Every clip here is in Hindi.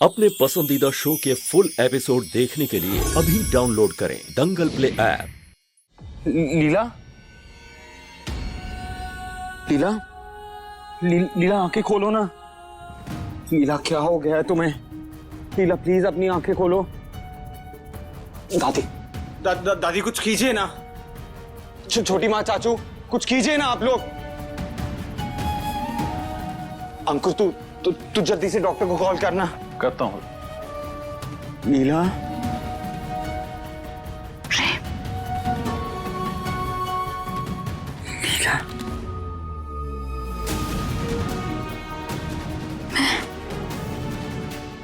अपने पसंदीदा शो के फुल एपिसोड देखने के लिए अभी डाउनलोड करें दंगल प्ले ऐप। लीला लीला लीला आंखें खोलो ना। लीला क्या हो गया है तुम्हें? लीला प्लीज अपनी आंखें खोलो। दादी दादी कुछ कीजिए ना। छोटी माँ चाचू कुछ कीजिए ना आप लोग। अंकुर तू जल्दी से डॉक्टर को कॉल करना। करता हूँ। लीला लीला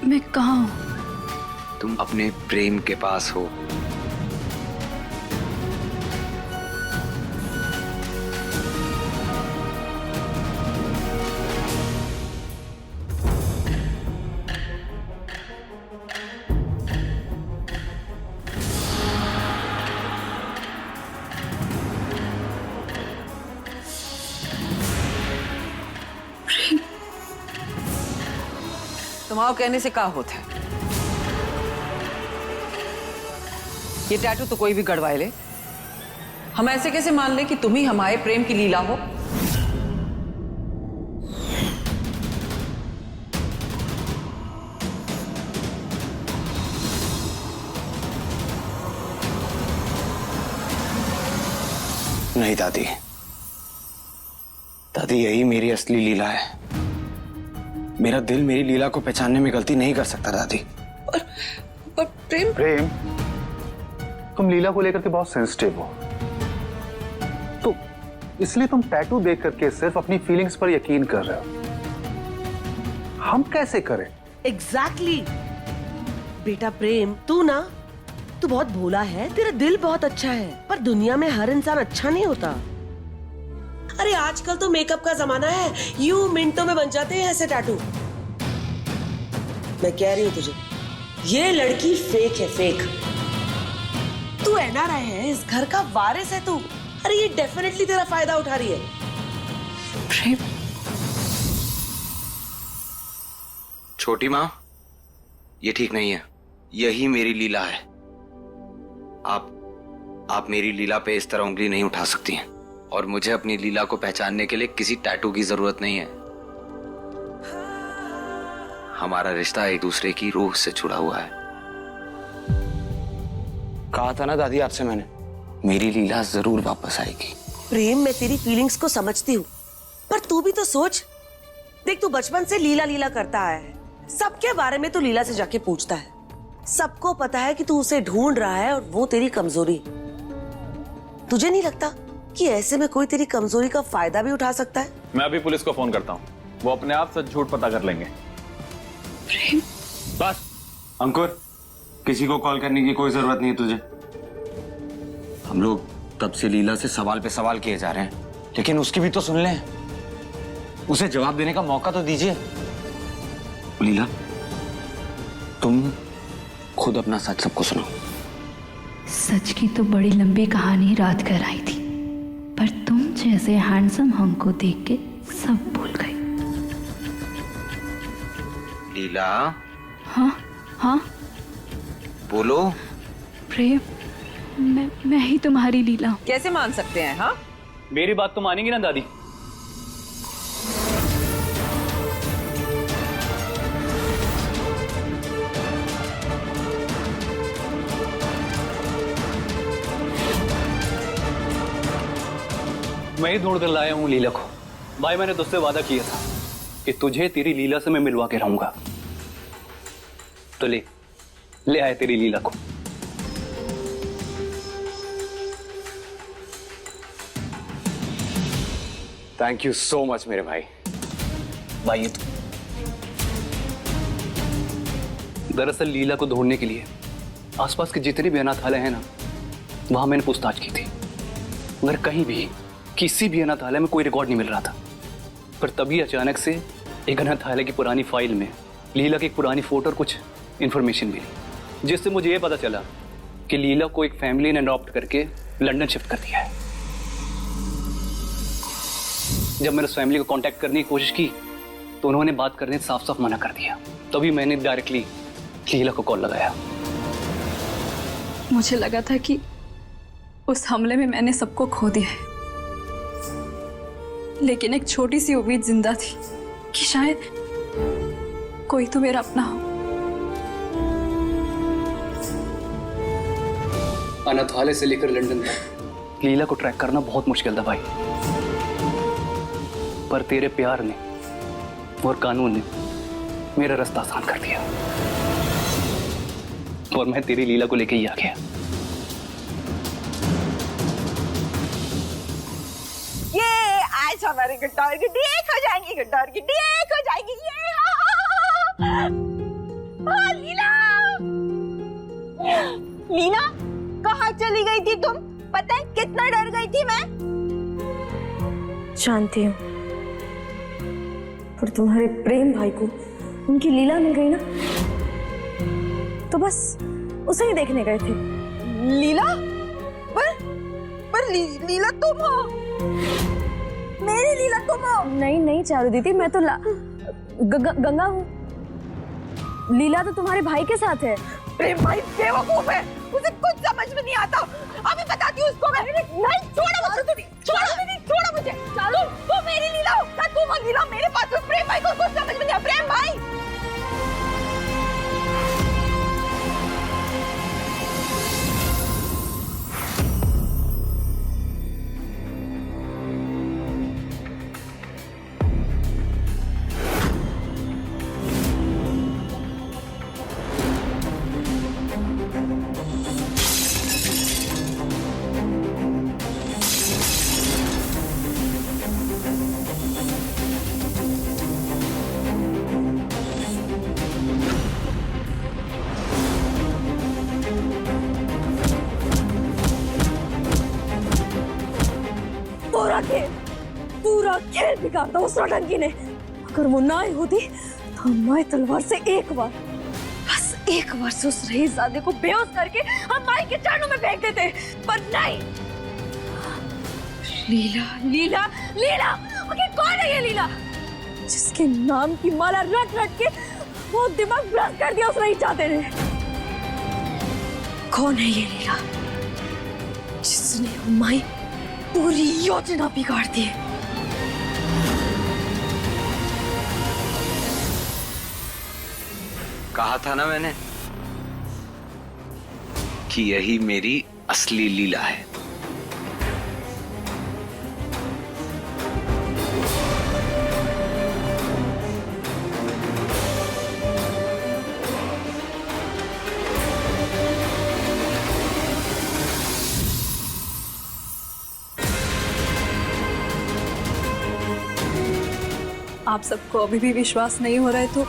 मैं कहाँ हूँ? तुम अपने प्रेम के पास हो। तुम्हारे कहने से क्या होता है? ये टैटू तो कोई भी गड़वाए ले। हम ऐसे कैसे मान ले कि तुम ही हमारे प्रेम की लीला हो? नहीं दादी, दादी यही मेरी असली लीला है। मेरा दिल मेरी लीला को पहचानने में गलती नहीं कर सकता दादी। पर प्रेम तुम लीला को लेकर के बहुत सेंसिटिव हो, तो इसलिए तुम टैटू देख करके सिर्फ अपनी फीलिंग्स पर यकीन कर रहे हो। हम कैसे करें? एग्जैक्टली बेटा प्रेम, तू बहुत भोला है, तेरा दिल बहुत अच्छा है, पर दुनिया में हर इंसान अच्छा नहीं होता। अरे आजकल तो मेकअप का जमाना है, यूं मिनटों में बन जाते हैं ऐसे टैटू। मैं कह रही हूँ तुझे, ये लड़की फेक है, फेक। तू एनआरआई है, इस घर का वारिस है तू। अरे ये डेफिनेटली तेरा फायदा उठा रही है। प्रेम, छोटी माँ, ये ठीक नहीं है। यही मेरी लीला है। आप मेरी लीला पे इस तरह उंगली नहीं उठा सकती हैं, और मुझे अपनी लीला को पहचानने के लिए किसी टैटू की जरूरत नहीं है। हमारा रिश्ता एक दूसरे की रूह से जुड़ा हुआ है। कहा था ना दादी आपसे मैंने, मेरी लीला जरूर वापस आएगी। प्रेम, मैं तेरी फीलिंग्स को समझती हूँ, पर तू भी तो सोच। देख, तू बचपन से लीला लीला करता आया है। सबके बारे में तू लीला से जाके पूछता है। सबको पता है कि तू उसे ढूंढ रहा है, और वो तेरी कमजोरी। तुझे नहीं लगता कि ऐसे में कोई तेरी कमजोरी का फायदा भी उठा सकता है? मैं अभी पुलिस को फोन करता हूँ, वो अपने आप सच झूठ पता कर लेंगे। प्रेम, बस अंकुर, किसी को कॉल करने की कोई जरूरत नहीं है तुझे। हम लोग तब से लीला से सवाल पे सवाल किए जा रहे हैं, लेकिन उसकी भी तो सुन लें। उसे जवाब देने का मौका तो दीजिए। लीला, तुम खुद अपना सच सबको सुनाओ। सच की तो बड़ी लंबी कहानी रात कर आई थी, पर तुम जैसे हैंडसम हमको देख के सब भूल गए। लीला, हाँ बोलो। प्रेम, मैं ही तुम्हारी लीला हूँ। कैसे मान सकते हैं? हाँ, मेरी बात तो मानेंगी ना दादी? मैं ही ढूंढ कर लाया हूँ लीला को। भाई, मैंने तुझसे वादा किया था कि तुझे तेरी लीला से मैं मिलवा के रहूंगा, तो ले आए तेरी लीला को। थैंक यू सो मच मेरे भाई। भाई, तो दरअसल लीला को ढूंढने के लिए आसपास के जितने भी अनाथालय हैं ना, वहां मैंने पूछताछ की थी, मगर कहीं भी किसी भी अनाथालय में कोई रिकॉर्ड नहीं मिल रहा था। पर तभी अचानक से एक अनाथालय की पुरानी फाइल में लीला की एक पुरानी फोटो और कुछ इंफॉर्मेशन मिली, जिससे मुझे यह पता चला कि लीला को एक फैमिली ने अडॉप्ट करके लंदन शिफ्ट कर दिया है। जब मैंने उस फैमिली को कांटेक्ट करने की कोशिश की तो उन्होंने बात करने से साफ साफ मना कर दिया। तभी मैंने डायरेक्टली लीला को कॉल लगाया। मुझे लगा था कि उस हमले में मैंने सबको खो दिया है, लेकिन एक छोटी सी उम्मीद जिंदा थी कि शायद कोई तो मेरा अपना हो। अनाथालय से लेकर लंदन तक लीला को ट्रैक करना बहुत मुश्किल था भाई, पर तेरे प्यार ने और कानून ने मेरा रास्ता आसान कर दिया और मैं तेरी लीला को लेके ही आ गया। ये आज हमारी गुड्डौर की डेट हो जाएगी, गुड्डौर की डेट हो जाएगी। ये हाँ, लीला लीला कहाँ चली गई थी तुम? पता है कितना डर गई थी मैं। जानती हूँ, पर तुम्हारे प्रेम भाई को उनकी लीला मिल गई ना, तो बस उसे ही देखने गए थे। लीला? पर लीला तुम हो? मेरी लीला तुम हो? नहीं नहीं चारू दीदी, मैं तो गंगा हूँ। लीला तो तुम्हारे भाई के साथ है। प्रेम भाई बेवकूफ है, उसे कुछ समझ में नहीं आता। अभी बताती हूँ उसको मैं। नहीं छोड़ो मुझे, छोड़ो मुझे। चलो वो मेरी लीला हो ना, तुम हो लीला मेरे पास। तो प्रेम भाई को कुछ समझ में नहीं आता। प्रेम भाई पूरा खेल बिगाड़ दिया उस नौटंकी ने। अगर वो ना आई होती तो माई तलवार से एक बार, बस एक बार से उस रईसजादे को बेहोश करके हम माई के चरणों में फेंक देते, पर नहीं। लीला लीला लीला, आखिर कौन है ये लीला जिसके नाम की माला रट रट के वो दिमाग भ्रष्ट कर दिया उस रईसजादे ने? कौन है ये लीला जिसने हमारी पूरी योजना बिगाड़ दी? कहा था ना मैंने कि यही मेरी असली लीला है। आप सबको अभी भी विश्वास नहीं हो रहा है तो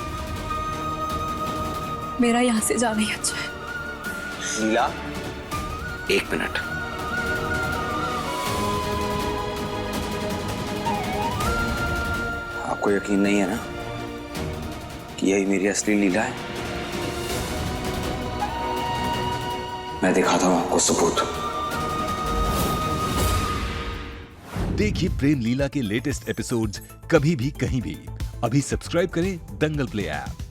मेरा यहाँ से जाना ही अच्छा है। लीला, एक मिनट। आपको यकीन नहीं है ना कि यही मेरी असली लीला है? मैं दिखाता हूं आपको सबूत। देखिए प्रेम लीला के लेटेस्ट एपिसोड्स कभी भी कहीं भी। अभी सब्सक्राइब करें दंगल प्ले ऐप।